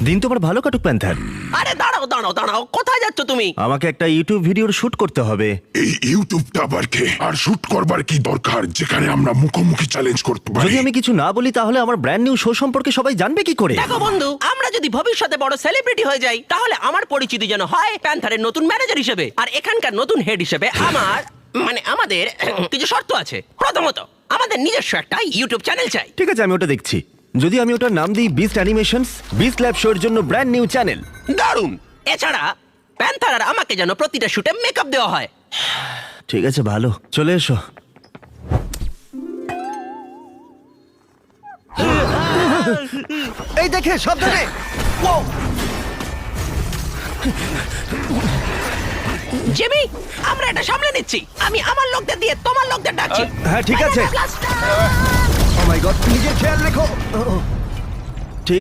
দিন তোমার ভালো কাটুক প্যান্থার। আরে দাঁড়াও দাঁড়াও দাঁড়াও, কোথায় যাচ্ছ তুমি? আমাকে একটা ইউটিউব ভিডিওর শুট করতে হবে। এই ইউটিউবটা আবার কে? আর শুট করবার কি দরকার যেখানে আমরা মুখোমুখি চ্যালেঞ্জ করতে পারি? যদি আমি কিছু না বলি তাহলে আমার ব্র্যান্ড নিউ শো সম্পর্কে সবাই জানবে কি করে? দেখো বন্ধু, আমরা যদি ভবিষ্যতে বড় সেলিব্রিটি হয়ে যাই তাহলে আমার পরিচিতি যেন হয় প্যান্থারের নতুন ম্যানেজার হিসেবে, আর এখানকার নতুন হেড হিসেবে আমাদের কিছু শর্ত আছে। প্রথমত, আমাদের নিজস্ব একটা ইউটিউব চ্যানেল চাই। ঠিক আছে, আমি ওটা দেখছি। যদি আমি ওটার নাম দিই বিস্ট অ্যানিমেশনস, বিস্ট ল্যাব শোর জন্য ব্র্যান্ড নিউ চ্যানেল। দারুণ। এছাড়া প্যান্থার আর আমাকে যেন প্রতিটা শুটে মেকআপ দেওয়া হয়। ঠিক আছে, ভালো, চলে এসো। এই দেখে সাবধানে। জিমি, আমরা এটা সামলে নিচ্ছি। আমি আমার লোকদের দিয়ে তোমার লোকদের ডাকছি। হ্যাঁ ঠিক আছে। ও মাই গড, নিজের খেয়াল রেখো।